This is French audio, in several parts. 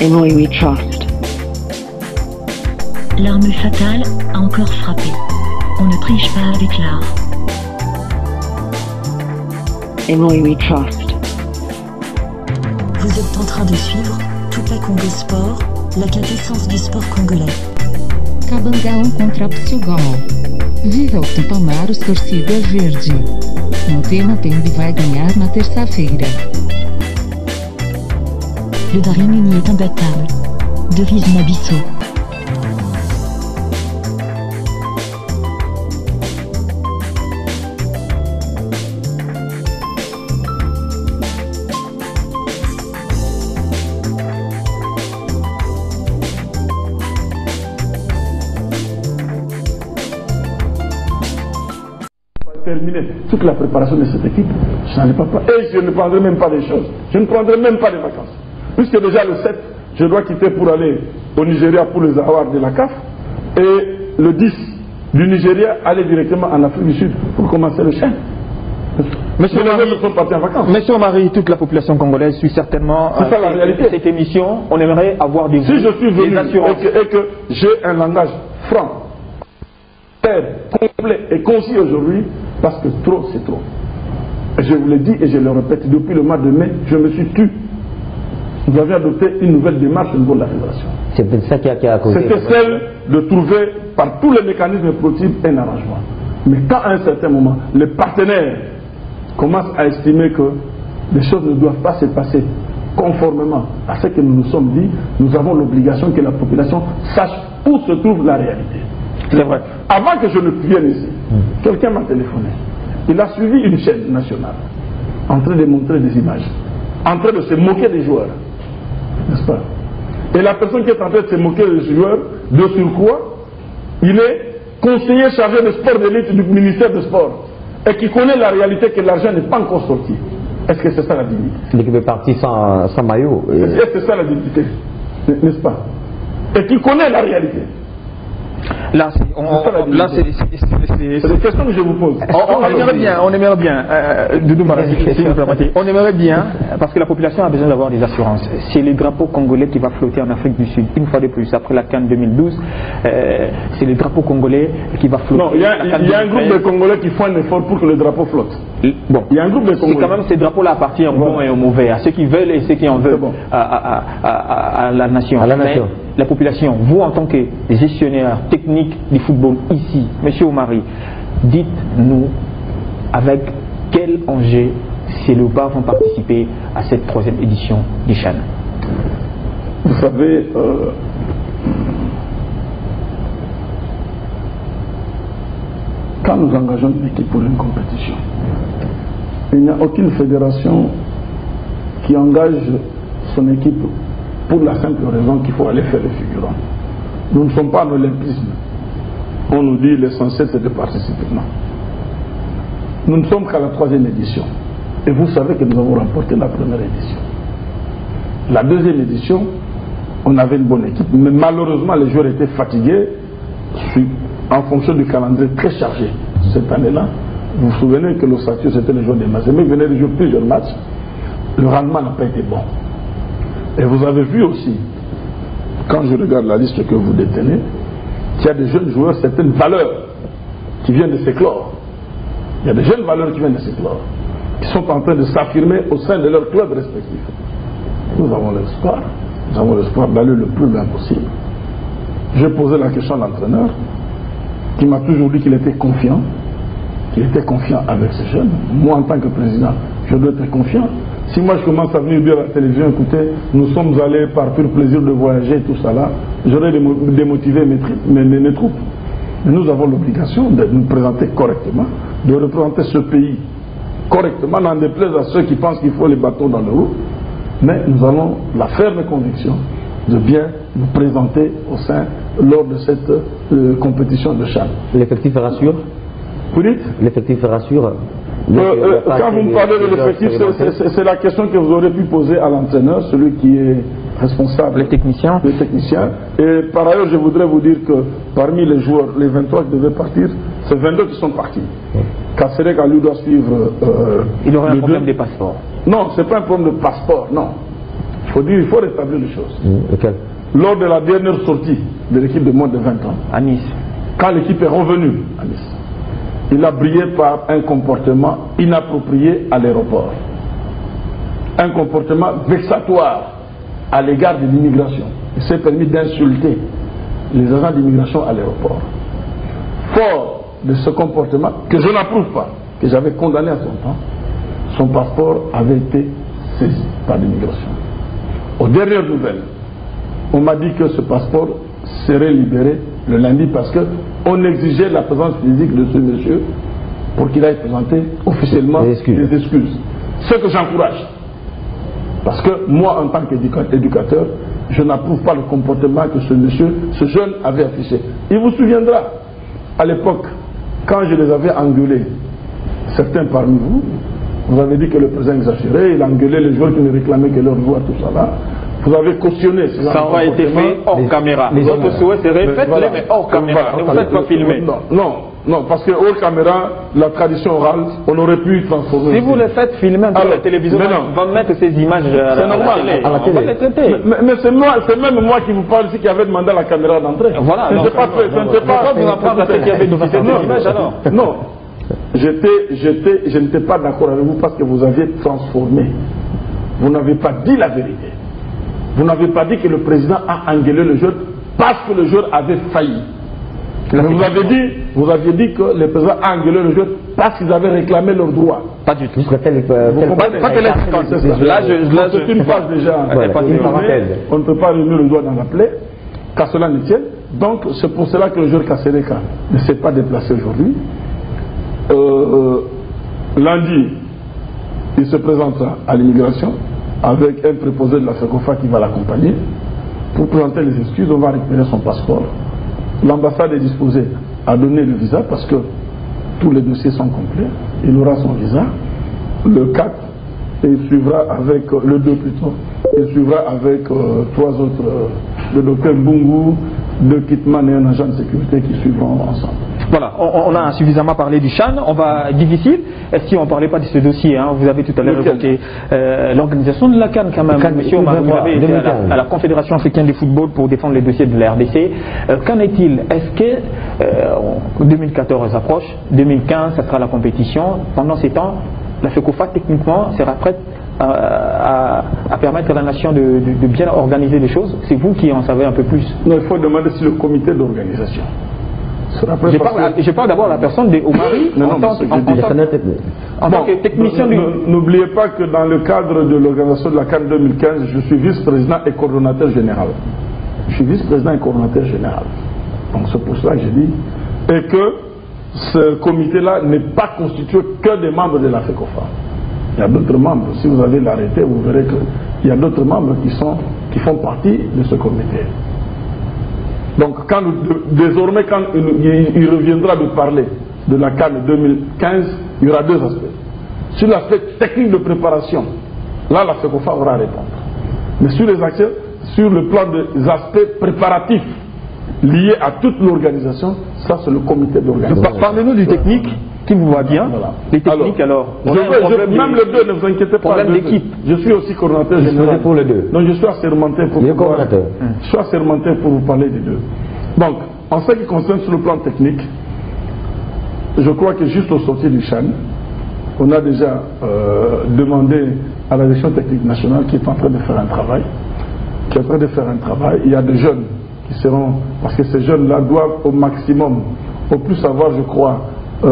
Emory We Trust. L'arme fatale a encore frappé. On ne triche pas avec l'art. Emory We Trust. Vous êtes en train de suivre toute la Congo Sport, la quintessence du sport congolais. Cabangão contra Portugal. Viva o Tupamar, os torcida verde. No tema Pembe vai ganhar na terça-feira. Le Daring uni est imbattable. Devise Nabisso. Terminer toute la préparation de cette équipe, je n'en ai pas. Et je ne prendrai même pas des choses. Je ne prendrai même pas de vacances. Puisque déjà le 7, je dois quitter pour aller au Nigeria pour les awards de la CAF. Et le 10 du Nigeria, aller directement en Afrique du Sud pour commencer le chien. Monsieur Marie, toute la population congolaise suit certainement cette émission. On aimerait avoir des si je suis venu et que j'ai un langage franc, clair, complet et concis aujourd'hui, parce que trop c'est trop. Je vous l'ai dit et je le répète, depuis le mois de mai, je me suis tu. Nous avions adopté une nouvelle démarche au niveau de la fédération. C'est ça qui a causé. C'était celle de trouver par tous les mécanismes possibles un arrangement. Mais quand à un certain moment, les partenaires commencent à estimer que les choses ne doivent pas se passer conformément à ce que nous nous sommes dit, nous avons l'obligation que la population sache où se trouve la réalité. C'est vrai. Avant que je ne vienne ici, quelqu'un m'a téléphoné. Il a suivi une chaîne nationale en train de montrer des images, en train de se moquer des joueurs. N'est-ce pas? Et la personne qui est en train de se moquer des joueurs, de surcroît, il est conseiller chargé de sport d'élite du ministère des Sports et qui connaît la réalité que l'argent n'est pas encore sorti. Est-ce que c'est ça la dignité? L'équipe est partie sans maillot. Est-ce que c'est ça la dignité? N'est-ce pas? Et qui connaît la réalité. Là, c'est des questions que je vous pose. On aimerait bien, on aimerait bien, parce que la population a besoin d'avoir des assurances. C'est le drapeau congolais qui va flotter en Afrique du Sud, une fois de plus, après la CAN 2012, c'est le drapeau congolais qui va flotter. Non, il y a un groupe de Congolais qui font un effort pour que le drapeau flotte. Bon, il y a un groupe de Congolais. C'est quand même ces drapeaux-là appartiennent aux bons et aux mauvais, à ceux qui veulent et ceux qui en veulent à la nation. La population, vous en tant que gestionnaire technique du football ici, Monsieur Omari, dites-nous avec quel enjeu ces léopards vont participer à cette 3e édition du CHAN. Vous savez, quand nous engageons une équipe pour une compétition, il n'y a aucune fédération qui engage son équipe pour la simple raison qu'il faut aller faire les figurants. Nous ne sommes pas en olympisme. On nous dit l'essentiel c'est de participer. Non. Nous ne sommes qu'à la 3e édition. Et vous savez que nous avons remporté la 1re édition. La 2e édition, on avait une bonne équipe, mais malheureusement les joueurs étaient fatigués en fonction du calendrier très chargé. Cette année-là, vous vous souvenez que l'Osatio c'était le jour des matchs. Mais venait de jouer plusieurs matchs. Le rendement n'a pas été bon. Et vous avez vu aussi, quand je regarde la liste que vous détenez, qu'il y a des jeunes joueurs, certaines valeurs qui viennent de s'éclore. Il y a des jeunes valeurs qui viennent de s'éclore, qui sont en train de s'affirmer au sein de leurs clubs respectifs. Nous avons l'espoir d'aller le plus loin possible. J'ai posé la question à l'entraîneur, qui m'a toujours dit qu'il était confiant avec ces jeunes. Moi, en tant que président, je dois être confiant. Si moi je commence à venir dire à la télévision, écoutez, nous sommes allés par pur plaisir de voyager, tout ça là, j'aurais démotivé mes troupes. Mais nous avons l'obligation de nous présenter correctement, de représenter ce pays correctement, n'en déplaise à ceux qui pensent qu'il faut les bâtons dans le roues. Mais nous avons la ferme conviction de bien nous présenter lors de cette compétition de CHAN. L'effectif rassure? Vous dites? L'effectif rassure? Quand vous me parlez de l'effectif, c'est la question que vous aurez pu poser à l'entraîneur, celui qui est responsable. Les techniciens. Et par ailleurs, je voudrais vous dire que parmi les joueurs, les 23 qui devaient partir, c'est 22 qui sont partis. Kasserek lui doit suivre. Il aurait un problème de passeport. Non, ce n'est pas un problème de passeport, non. il faut rétablir les choses. Lequel? Lors de la dernière sortie de l'équipe de moins de 20 ans, à Nice, quand l'équipe est revenue à Nice, il a brillé par un comportement inapproprié à l'aéroport. Un comportement vexatoire à l'égard de l'immigration. Il s'est permis d'insulter les agents d'immigration à l'aéroport. Fort de ce comportement, que je n'approuve pas, que j'avais condamné à son temps, son passeport avait été saisi par l'immigration. Aux dernières nouvelles, on m'a dit que ce passeport serait libéré le lundi parce qu'on exigeait la présence physique de ce monsieur pour qu'il aille présenter officiellement des excuses. Ce que j'encourage. Parce que moi, en tant qu'éducateur, je n'approuve pas le comportement que ce monsieur, ce jeune avait affiché. Il vous souviendra, à l'époque, quand je les avais engueulés, certains parmi vous, vous avez dit que le président exagérait, il engueulait les joueurs qui ne réclamaient que leur droit, tout ça là. Vous avez cautionné ce genre ça aura été fait hors caméra. Votre souhait serait faites-le, mais hors caméra. Ne vous faites pas filmer. Non, parce que hors caméra, la tradition orale, on aurait pu transformer. Si vous le faites filmer dans la télévision, on va mettre ces images à la télé. On va les traiter. Mais c'est même moi qui vous parle ici qui avait demandé à la caméra d'entrer. Voilà. Je ne sais pas fait. Pourquoi vous en parlez à ceux qui avaient diffusé ces images alors? Non. Je n'étais pas d'accord avec vous parce que vous aviez transformé. Vous n'avez pas dit la vérité. Vous n'avez pas dit que le président a engueulé le joueur parce que le joueur avait failli. Vous aviez dit que le président a engueulé le joueur parce qu'ils avaient réclamé leurs droits. Pas du tout. Vous comprenez? Là, c'est une phase déjà. On ne peut pas remuer le doigt dans la plaie, qu'à cela ne tienne. Donc, c'est pour cela que le joueur Kassereka ne s'est pas déplacé aujourd'hui. Lundi, il se présentera à l'immigration avec un préposé de la FECOFA qui va l'accompagner. Pour présenter les excuses, on va récupérer son passeport. L'ambassade est disposée à donner le visa parce que tous les dossiers sont complets. Il aura son visa. Le 4, et il suivra avec, le 2 plutôt, il suivra avec 3 autres, le docteur Mbungu, 2 Kitman et un agent de sécurité qui suivront ensemble. Voilà, on a suffisamment parlé du Chan, on va difficile. Est-ce si on ne parlait pas de ce dossier, hein, vous avez tout à l'heure évoqué l'organisation de la CAN quand même, monsieur Omar, vous avez été à la Confédération africaine du football pour défendre les dossiers de la RDC. Qu'en est-il? Est-ce que 2014 approche, 2015 ça sera la compétition, pendant ces temps, la FECOFA techniquement sera prête à permettre à la nation de bien organiser les choses? C'est vous qui en savez un peu plus. Non, il faut demander si le comité d'organisation. Je parle d'abord à la personne de Omari en tant que technicien du... N'oubliez pas que dans le cadre de l'organisation de la CAN 2015, je suis vice-président et coordonnateur général. Je suis vice-président et coordonnateur général. Donc c'est pour cela que j'ai dit. Et que ce comité-là n'est pas constitué que des membres de la FECOFA. Il y a d'autres membres. Si vous allez l'arrêter, vous verrez qu'il y a d'autres membres qui font partie de ce comité. Donc désormais, quand il reviendra de parler de la CAN 2015, il y aura 2 aspects. Sur l'aspect technique de préparation, là la FECOFA aura à répondre. Mais sur le plan des aspects préparatifs liés à toute l'organisation, ça c'est le comité d'organisation. Parlez-nous du technique qui vous va bien. Voilà. Les techniques alors, même le 2, ne vous inquiétez pas. Problème d'équipe. Je suis aussi coordonnateur général. Pour les deux. Donc je suis assermenté pour vous parler des deux. Donc, en ce qui concerne sur le plan technique, je crois que juste au sortir du Chan, on a déjà demandé à la direction technique nationale qui est en train de faire un travail. Il y a des jeunes qui seront, parce que ces jeunes-là doivent au maximum, au plus avoir, je crois, 21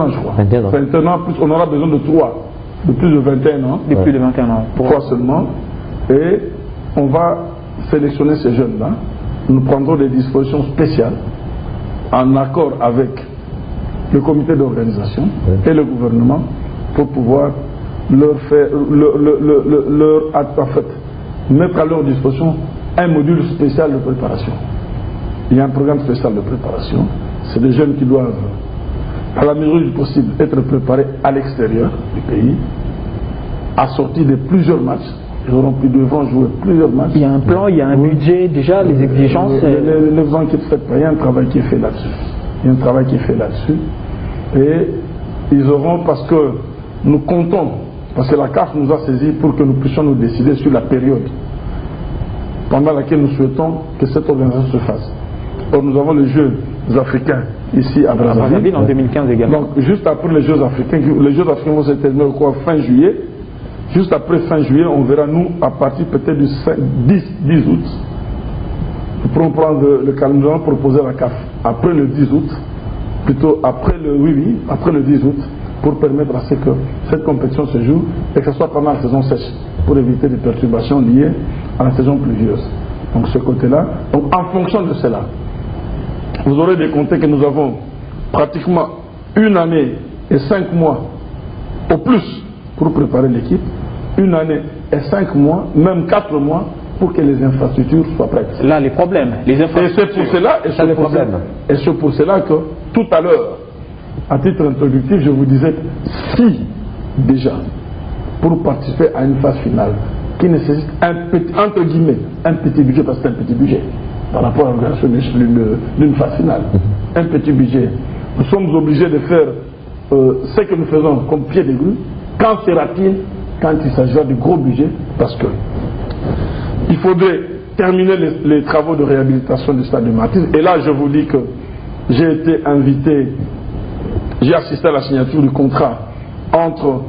ans, je crois. 21 ans, plus, on aura besoin de 3, de plus de 21 ans. De plus de 21 ans. 3 seulement. Et on va sélectionner ces jeunes-là. Nous prendrons des dispositions spéciales en accord avec le comité d'organisation et le gouvernement pour pouvoir leur mettre à leur disposition un module spécial de préparation. Il y a un programme spécial de préparation. C'est des jeunes qui doivent, à la mesure du possible, être préparés à l'extérieur du pays, assortis de plusieurs matchs. Ils devront jouer plusieurs matchs. Il y a un plan, il y a un budget, déjà, les exigences. Ne vous inquiétez pas, il y a un travail qui est fait là-dessus. Et ils auront, parce que nous comptons parce que la CAF nous a saisis pour que nous puissions nous décider sur la période pendant laquelle nous souhaitons que cette organisation se fasse. Or, nous avons les Jeux africains ici à Brazzaville en 2015 également. Donc, juste après les Jeux africains vont se terminer fin juillet. Juste après fin juillet, on verra nous à partir peut-être du 10 août. Nous pourrons prendre le calendrier, nous allons proposer à la CAF après le 10 août, plutôt après après le 10 août, pour permettre à ce que cette compétition se joue et que ce soit pendant la saison sèche, pour éviter des perturbations liées à la saison pluvieuse. Donc ce côté-là, donc en fonction de cela, vous aurez décompté que nous avons pratiquement 1 année et 5 mois au plus pour préparer l'équipe, 1 année et 5 mois, même 4 mois pour que les infrastructures soient prêtes. Là, les problèmes, les infrastructures. Et c'est pour cela que tout à l'heure, à titre introductif, je vous disais que si déjà, pour participer à une phase finale, qui nécessite entre guillemets, un petit budget, parce que c'est un petit budget, par rapport à l'organisation d'une phase finale, un petit budget, nous sommes obligés de faire ce que nous faisons comme pied de grue. Quand sera-t-il quand il s'agira de gros budgets? Parce que il faudrait terminer les travaux de réhabilitation du stade de Martyrs. Et là, je vous dis que j'ai été invité, j'ai assisté à la signature du contrat entre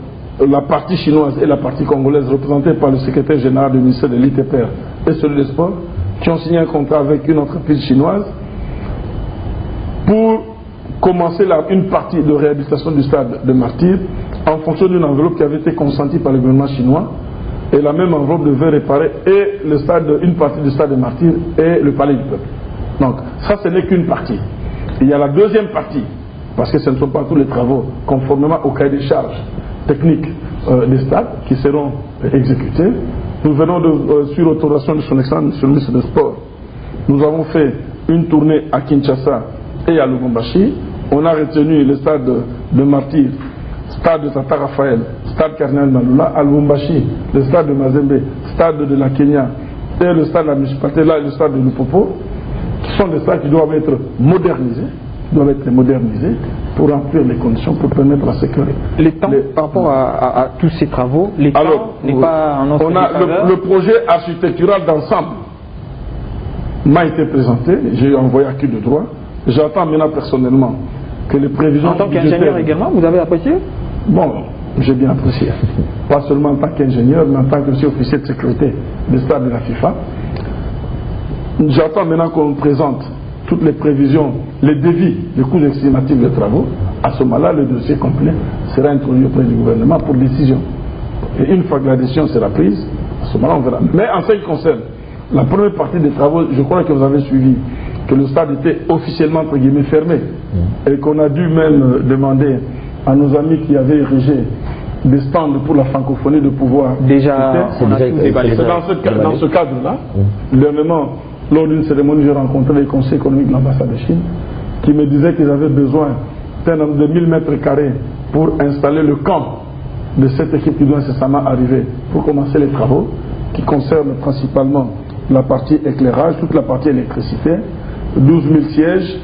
la partie chinoise et la partie congolaise, représentée par le secrétaire général du ministère de l'ITPR et celui des sports, qui ont signé un contrat avec une entreprise chinoise pour commencer une partie de réhabilitation du stade de Martyrs en fonction d'une enveloppe qui avait été consentie par le gouvernement chinois, et la même enveloppe devait réparer et le stade, une partie du stade de Martyrs et le palais du peuple. Donc ça, ce n'est qu'une partie. Il y a la deuxième partie, parce que ce ne sont pas tous les travaux conformément au cahier des charges techniques des stades qui seront exécutés. Nous venons sur autorisation de son excellence, monsieur le ministre des Sports, nous avons fait une tournée à Kinshasa et à Lubumbashi. On a retenu le stade de Martyrs, stade de Tata Raphaël, stade Cardinal Malula, à Lubumbashi, le stade de Mazembe, stade de la Kenya et le stade de la municipalité, là, le stade de Lupopo, qui sont des stades qui doivent être modernisés, pour remplir les conditions, pour permettre la sécurité. Les temps, par rapport à tous ces travaux, les temps n'est pas en notre faveur. Le projet architectural d'ensemble m'a été présenté, j'ai envoyé acquis de droit. J'attends maintenant personnellement que les prévisions... En tant qu'ingénieur également, vous avez apprécié? Bon, j'ai bien apprécié. Pas seulement en tant qu'ingénieur, mais en tant que officier de sécurité des stades de la FIFA. J'attends maintenant qu'on présente toutes les prévisions, les devis, les coûts estimatifs des travaux. À ce moment-là, le dossier complet sera introduit auprès du gouvernement pour décision. Et une fois que la décision sera prise, à ce moment-là, on verra. Mais en ce qui concerne la première partie des travaux, je crois que vous avez suivi que le stade était officiellement, entre guillemets, fermé. Et qu'on a dû même demander à nos amis qui avaient érigé des stands pour la francophonie de pouvoir... Déjà, on a tout déballé. Dans ce cadre-là, dernièrement, lors d'une cérémonie, j'ai rencontré les conseils économiques de l'ambassade de Chine qui me disaient qu'ils avaient besoin d'un nombre de 1000 mètres carrés pour installer le camp de cette équipe qui doit incessamment arriver pour commencer les travaux qui concernent principalement la partie éclairage, toute la partie électricité, 12 000 sièges,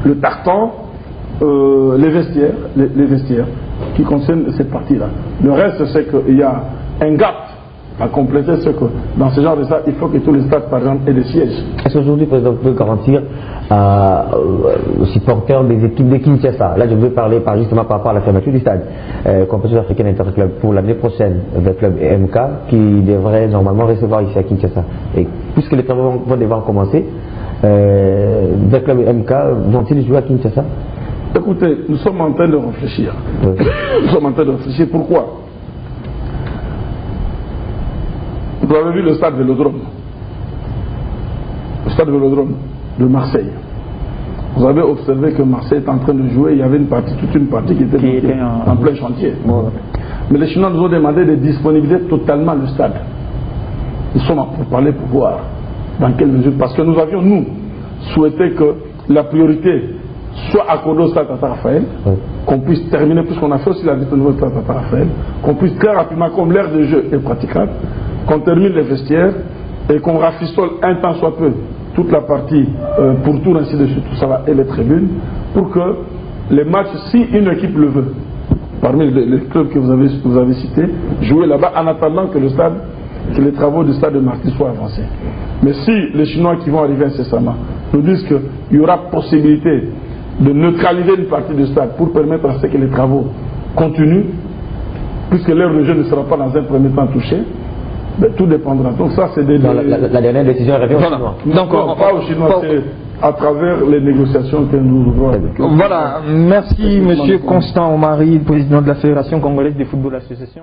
le tartan, les vestiaires qui concernent cette partie-là. Le reste, c'est qu'il y a un gap à compléter, ce que dans ce genre de ça, il faut que tous les stades, par exemple, aient des sièges. Est-ce qu'aujourd'hui, le président peut garantir aux supporters des équipes de Kinshasa, là je veux parler justement par rapport à la fermeture du stade, compétition africaine interclub pour l'année prochaine, le club MK qui devrait normalement recevoir ici à Kinshasa. Et puisque les travaux vont devoir commencer, le club MK vont-ils jouer à Kinshasa? Écoutez, nous sommes en train de réfléchir. Oui. Nous sommes en train de réfléchir. Pourquoi? Vous avez vu le stade Vélodrome. Le stade Vélodrome de Marseille. Vous avez observé que Marseille est en train de jouer, il y avait toute une partie qui était en plein chantier. Bon. Mais les Chinois nous ont demandé de disponibiliser totalement le stade. Nous sommes pour parler pour voir dans quelle mesure. Parce que nous avions, nous, souhaité que la priorité soit accordée au stade Tata Raphaël, qu'on puisse terminer, puisqu'on a fait aussi la visite au niveau du stade Tata Raphaël, qu'on puisse très rapidement, comme l'aire de jeu est praticable, qu'on termine les vestiaires et qu'on rafistole un temps soit peu toute la partie pour tout ainsi de suite, tout ça va, et les tribunes, pour que les matchs, si une équipe le veut, parmi les clubs que vous avez cités, jouer là-bas en attendant que les travaux du stade de Marty soient avancés. Mais si les Chinois qui vont arriver incessamment nous disent qu'il y aura possibilité de neutraliser une partie du stade pour permettre à ce que les travaux continuent, puisque leur rejet ne sera pas dans un premier temps touché, ben, tout dépendra. Donc ça, c'est la dernière décision revient aux Chinois. Donc, pas aux Chinois, c'est à travers les négociations que nous ouvrons avec eux. Voilà, merci Monsieur Constant Omari, président de la Fédération congolaise de football association.